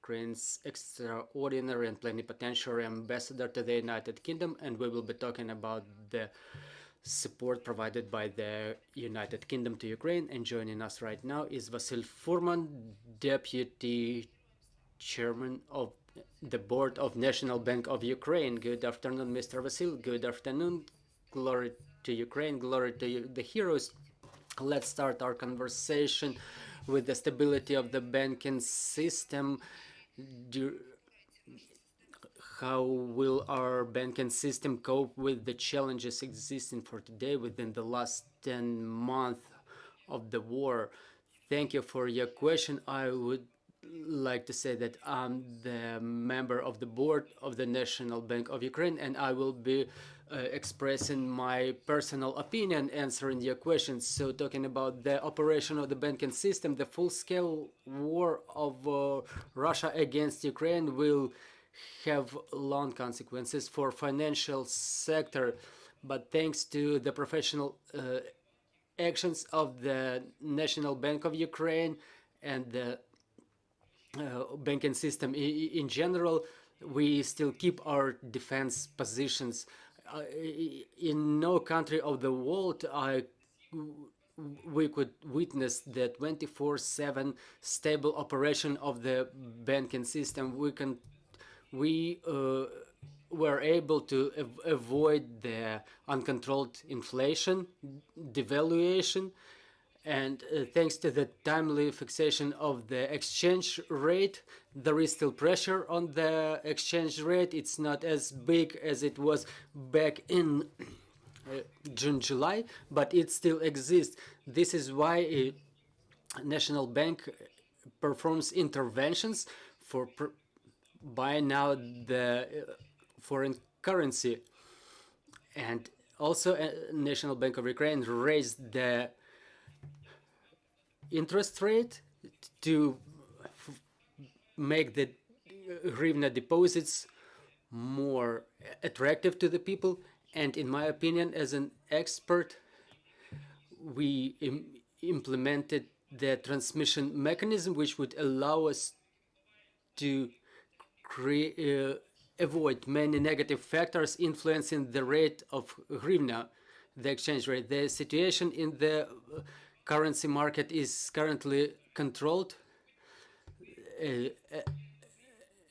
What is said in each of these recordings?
Ukraine's extraordinary and plenipotentiary ambassador to the United Kingdom, and we will be talking about the support provided by the United Kingdom to Ukraine. And joining us right now is Vasyl Furman, Deputy Chairman of the Board of National Bank of Ukraine. Good afternoon, Mr. Vasyl. Good afternoon. Glory to Ukraine. Glory to the heroes. Let's start our conversation with the stability of the banking system. How will our banking system cope with the challenges existing for today within the last 10 months of the war? Thank you for your question. I would like to say that I'm the member of the board of the National Bank of Ukraine, and I will be expressing my personal opinion answering your questions. So talking about the operation of the banking system, the full-scale war of Russia against Ukraine will have long consequences for financial sector, but thanks to the professional actions of the National Bank of Ukraine and the banking system in general, we still keep our defense positions. In no country of the world we could witness the 24/7 stable operation of the banking system. We were able to avoid the uncontrolled inflation, devaluation, and thanks to the timely fixation of the exchange rate, there is still pressure on the exchange rate. It's not as big as it was back in June, July, but it still exists. This is why National Bank performs interventions for buying out the foreign currency. And also National Bank of Ukraine raised the interest rate to make the hryvnia deposits more attractive to the people. And in my opinion, as an expert, we implemented the transmission mechanism, which would allow us to avoid many negative factors influencing the rate of hryvnia, the exchange rate. The situation in the currency market is currently controlled.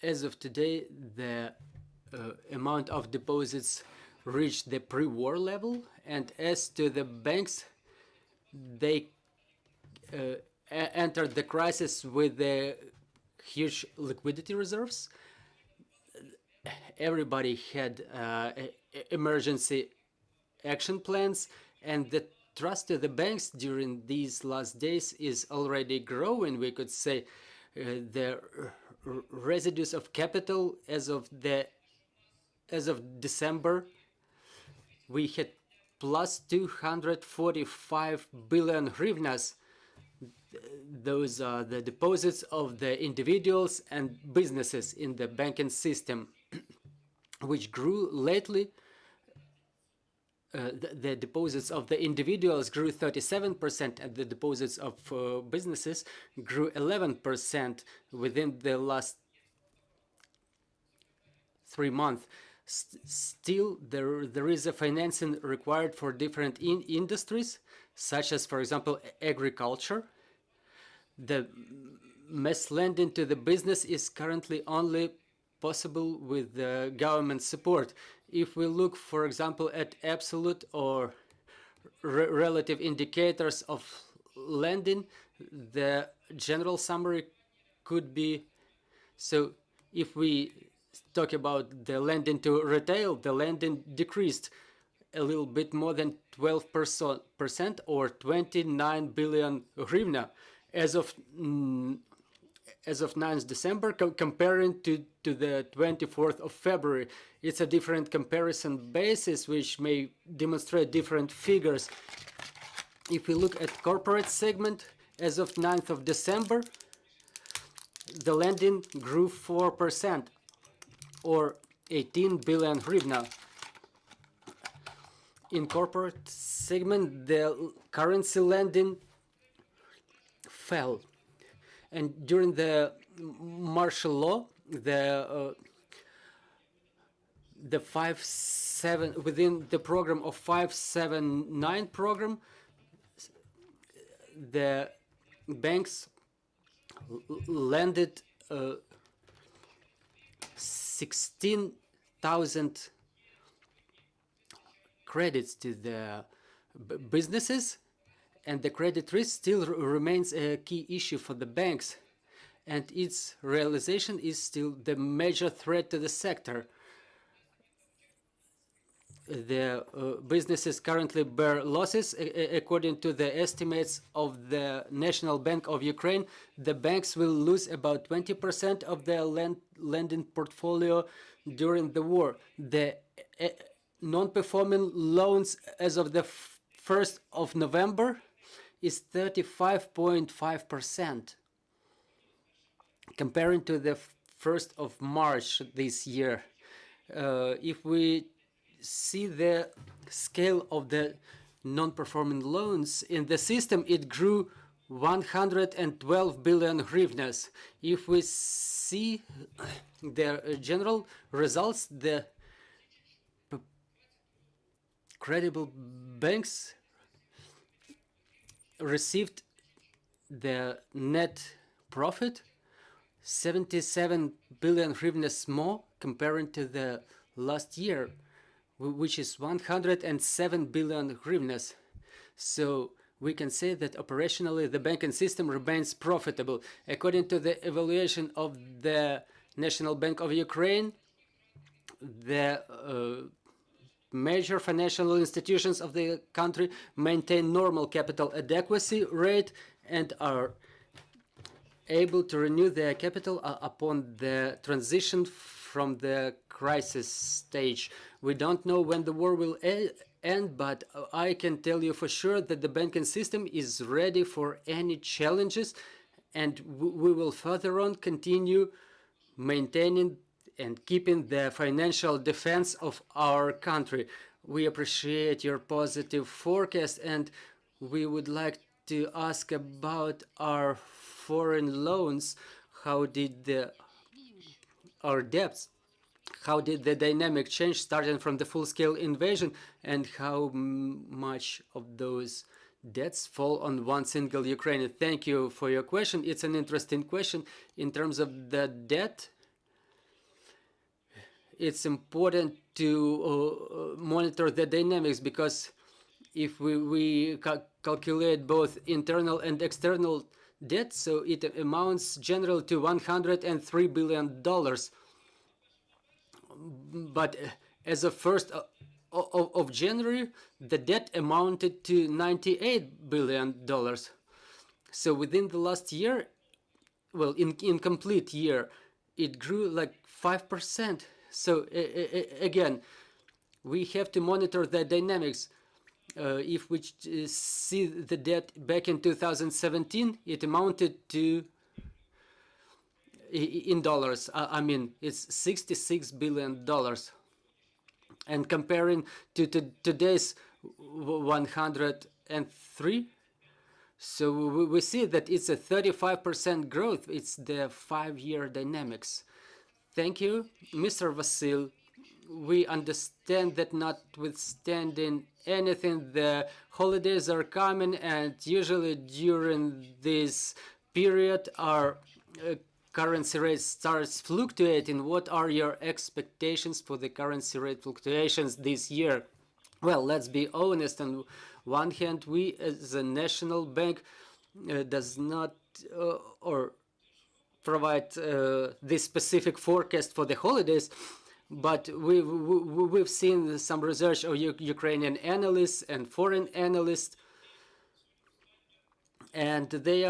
As of today, the amount of deposits reached the pre-war level, and as to the banks, they entered the crisis with the huge liquidity reserves. Everybody had emergency action plans, and the trust to the banks during these last days is already growing. We could say the residues of capital as of December, we had plus 245 billion hryvnias. Those are the deposits of the individuals and businesses in the banking system, which grew lately. The deposits of the individuals grew 37%, and the deposits of businesses grew 11% within the last 3 months. Still, there is a financing required for different industries, such as, for example, agriculture. The mass lending to the business is currently only possible with the government support. If we look, for example, at absolute or relative indicators of lending, the general summary could be, so if we talk about the lending to retail, the lending decreased a little bit more than 12% or 29 billion hryvnia as of 9th December, comparing to the 24th of February. It's a different comparison basis, which may demonstrate different figures. If we look at corporate segment, as of 9th of December, the lending grew 4%, or 18 billion hryvnia. In corporate segment, the currency lending fell. And during the martial law, the 5-7 within the program of 579 program, the banks lended 16,000 credits to the businesses, and the credit risk still remains a key issue for the banks, and its realization is still the major threat to the sector. The businesses currently bear losses. According to the estimates of the National Bank of Ukraine, the banks will lose about 20% of their lending portfolio during the war. The non-performing loans as of the 1st of November is 35.5%, comparing to the 1st of March this year. If we see the scale of the non-performing loans in the system, it grew 112 billion hryvnias. If we see the general results, the credible banks received the net profit 77 billion hryvnias more comparing to the last year, which is 107 billion hryvnias. So we can say that operationally the banking system remains profitable. According to the evaluation of the National Bank of Ukraine, the major financial institutions of the country maintain normal capital adequacy rate and are able to renew their capital upon the transition from the crisis stage. We don't know when the war will end, but I can tell you for sure that the banking system is ready for any challenges, and we will further on continue maintaining and keeping the financial defense of our country. We appreciate your positive forecast, and we would like to ask about our foreign loans. How did our debts, how did the dynamic change starting from the full-scale invasion, and how much of those debts fall on one single Ukrainian? Thank you for your question. It's an interesting question. In terms of the debt, it's important to monitor the dynamics, because if we calculate both internal and external debt, so it amounts generally to $103 billion. But as of 1st of January, the debt amounted to $98 billion. So within the last year, well, in complete year, it grew like 5%. So again, we have to monitor the dynamics. If we see the debt back in 2017, it amounted to, in dollars, I mean, it's $66 billion. And comparing to today's 103, so we see that it's a 35% growth. It's the 5-year dynamics. Thank you, Mr. Vasyl. We understand that notwithstanding anything, the holidays are coming, and usually during this period our currency rate starts fluctuating. What are your expectations for the currency rate fluctuations this year? Well, let's be honest. On one hand, we as a national bank does not or provide this specific forecast for the holidays, but we've seen some research of Ukrainian analysts and foreign analysts, and they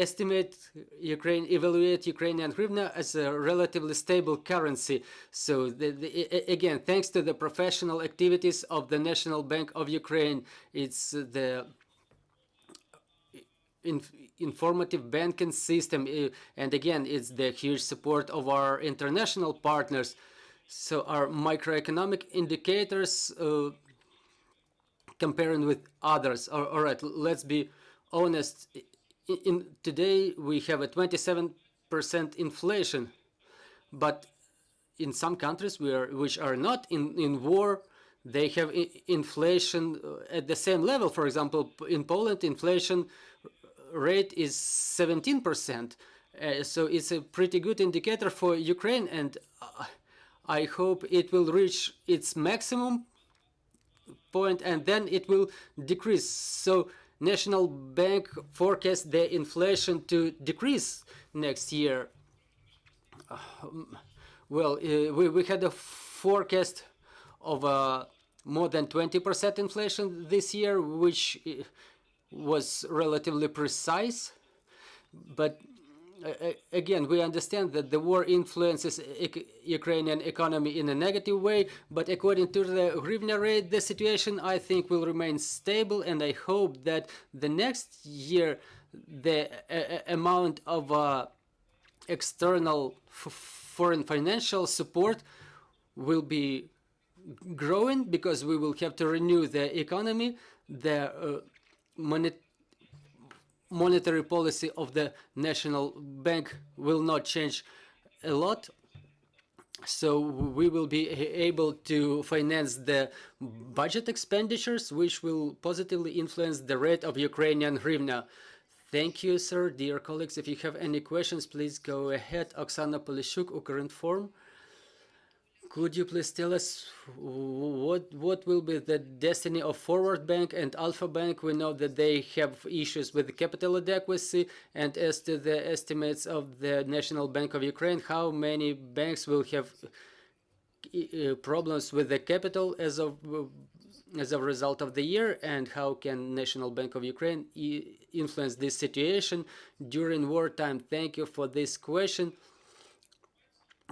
estimate evaluate Ukrainian hryvnia as a relatively stable currency. So again, thanks to the professional activities of the National Bank of Ukraine, it's the informative banking system, and again, it's the huge support of our international partners. So our microeconomic indicators comparing with others, all right, let's be honest, today we have a 27% inflation, but in some countries which are not in war, they have inflation at the same level. For example, in Poland, inflation rate is 17%. So it's a pretty good indicator for Ukraine, and I hope it will reach its maximum point and then it will decrease. So National Bank forecasts the inflation to decrease next year. Well, we had a forecast of more than 20% inflation this year, which was relatively precise. But again, we understand that the war influences Ukrainian economy in a negative way, but according to the hryvnia rate, the situation, I think, will remain stable, and I hope that the next year the amount of external foreign financial support will be growing, because we will have to renew the economy. The monetary policy of the National Bank will not change a lot, so we will be able to finance the budget expenditures, which will positively influence the rate of Ukrainian hryvnia. Thank you, sir. Dear colleagues, if you have any questions, please go ahead. Oksana Polishuk, Ukrinform. Could you please tell us what will be the destiny of Forward Bank and Alpha Bank? We know that they have issues with capital adequacy, and as to the estimates of the National Bank of Ukraine, how many banks will have problems with the capital as a result of the year, and how can National Bank of Ukraine influence this situation during wartime? Thank you for this question.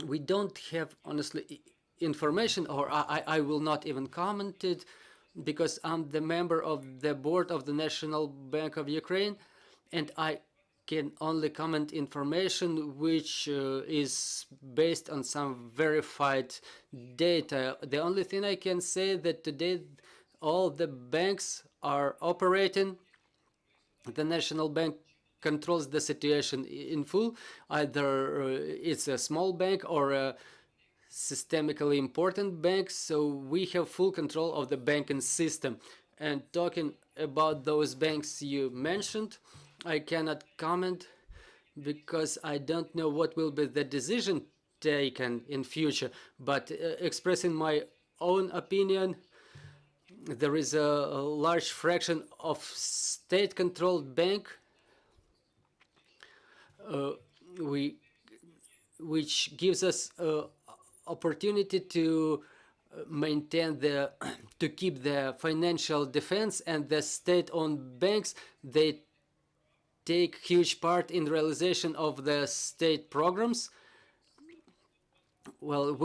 We don't have, honestly, information, or I will not even comment it, because I'm the member of the board of the National Bank of Ukraine, and I can only comment information which is based on some verified data. The only thing I can say that today all the banks are operating. The National Bank controls the situation in full. Either it's a small bank or a systemically important bank, so we have full control of the banking system. And talking about those banks you mentioned, I cannot comment because I don't know what will be the decision taken in future, but expressing my own opinion, there is a large fraction of state-controlled bank which gives us opportunity to maintain to keep the financial defense, and the state-owned banks, they take huge part in realization of the state programs. Well,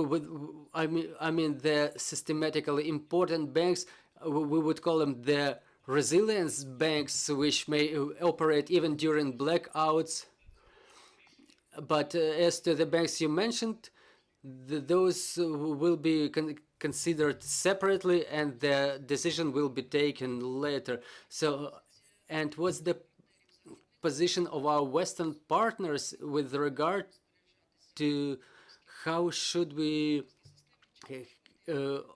I mean the systematically important banks, we would call them the resilience banks, which may operate even during blackouts. But as to the banks you mentioned, those will be considered separately, and the decision will be taken later. So, and what's the position of our Western partners with regard to how should we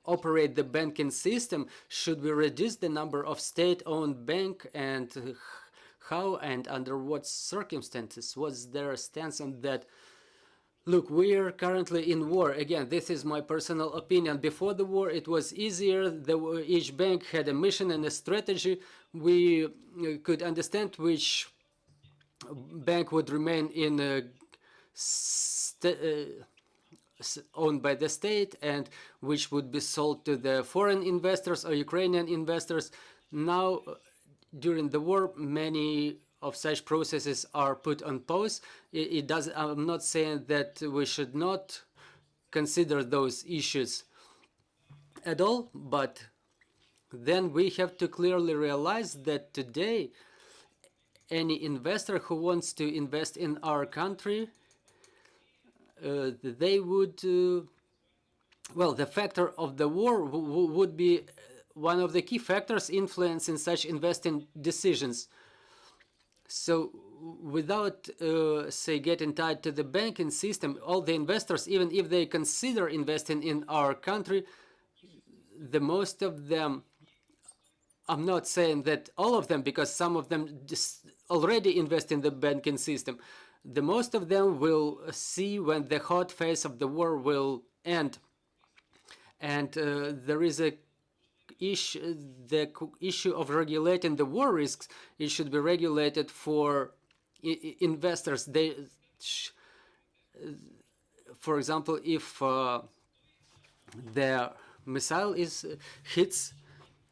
operate the banking system? Should we reduce the number of state-owned banks, and how and under what circumstances? What's their stance on that? Look, we are currently in war. Again, this is my personal opinion. Before the war, it was easier. Each bank had a mission and a strategy. We could understand which bank would remain in owned by the state, and which would be sold to the foreign investors or Ukrainian investors. Now, during the war, many of such processes are put on pause. I'm not saying that we should not consider those issues at all, but then we have to clearly realize that today any investor who wants to invest in our country, they would well, the factor of the war would be one of the key factors influencing such investing decisions. So without, say, getting tied to the banking system, all the investors, even if they consider investing in our country, the most of them, I'm not saying that all of them, because some of them just already invest in the banking system. The most of them will see when the hot phase of the war will end. And there is a the issue of regulating the war risks. It should be regulated for investors. They, for example, if the missile hits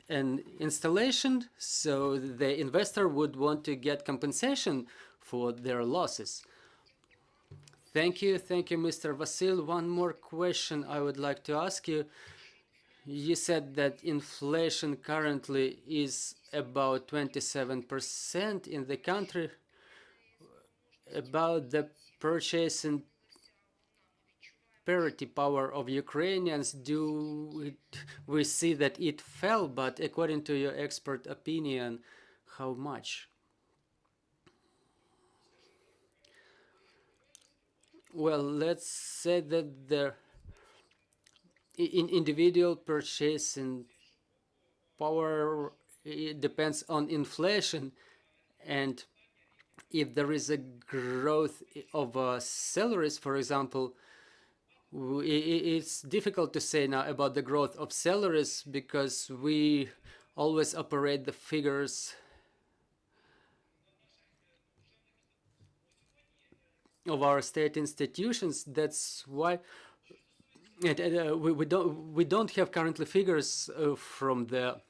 an installation, so the investor would want to get compensation for their losses. Thank you, Mr. Vasyl. One more question I would like to ask you. You said that inflation currently is about 27% in the country. About the purchasing parity power of Ukrainians, do we see that it fell? But according to your expert opinion, how much? Well, let's say that the individual purchasing power, it depends on inflation, and if there is a growth of salaries, for example, it's difficult to say now about the growth of salaries because we always operate the figures of our state institutions. That's why we don't have currently figures from the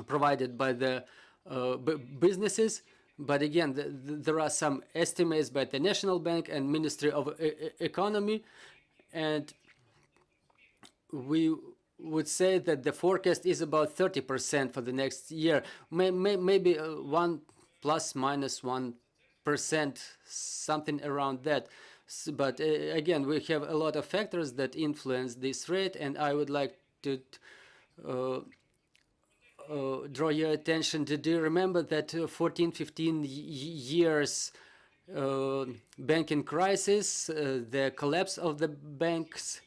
provided by the businesses. But again, there are some estimates by the National Bank and Ministry of Economy, and we would say that the forecast is about 30% for the next year, maybe 1 plus minus 1%, something around that. But again, we have a lot of factors that influence this rate, and I would like to draw your attention to, do you remember that 14-15 years banking crisis, the collapse of the banks,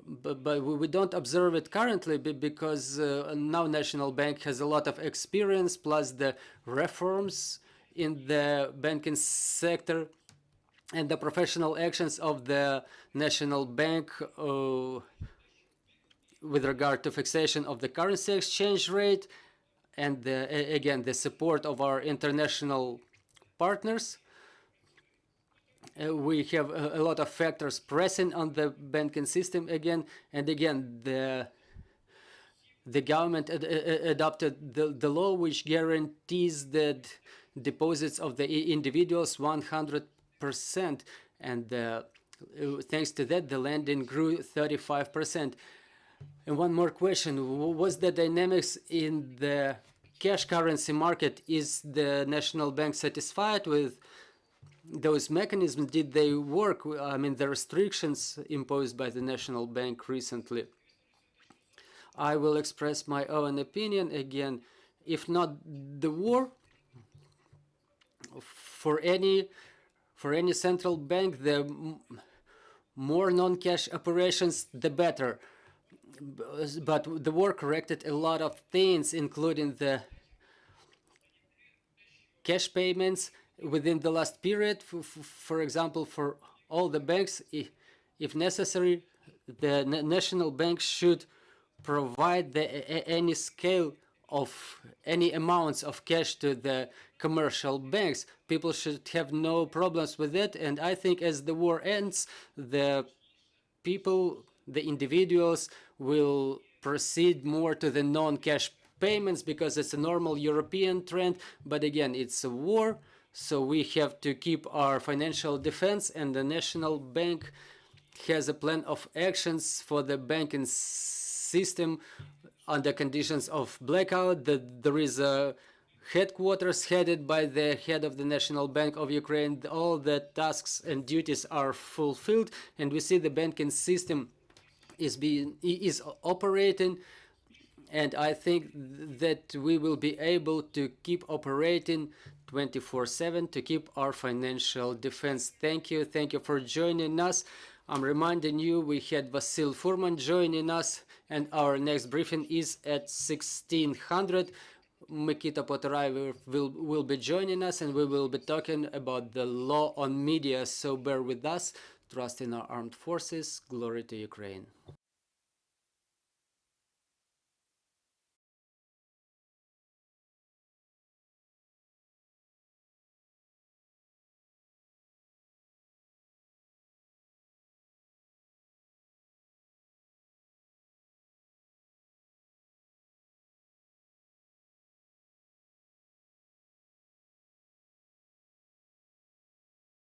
but we don't observe it currently because now National Bank has a lot of experience, plus the reforms in the banking sector and the professional actions of the National Bank with regard to fixation of the currency exchange rate, and again the support of our international partners. We have a lot of factors pressing on the banking system again and again. The government adopted the law which guarantees the deposits of the individuals 100%, and thanks to that the lending grew 35%. And one more question: was the dynamics in the cash currency market? Is the National Bank satisfied with those mechanisms? Did they work? I mean, the restrictions imposed by the National Bank recently. I will express my own opinion again. If not the war, for any central bank, the more non-cash operations, the better. But the war corrected a lot of things, including the cash payments within the last period. For example, for all the banks, if necessary, the National Bank should provide any scale of any amounts of cash to the commercial banks. People should have no problems with it, and I think as the war ends, the people, the individuals, will proceed more to the non-cash payments because it's a normal European trend. But again, it's a war, so we have to keep our financial defense, and the National Bank has a plan of actions for the banking system under conditions of blackout. There is a headquarters headed by the head of the National Bank of Ukraine. All the tasks and duties are fulfilled, and we see the banking system is operating, And I think that we will be able to keep operating 24/7 to keep our financial defense. Thank you. Thank you for joining us. I'm reminding you we had Vasyl Furman joining us, and our next briefing is at 1600. Mikita Potorai will be joining us, and we will be talking about the law on media. So bear with us. Trust in our armed forces. Glory to Ukraine.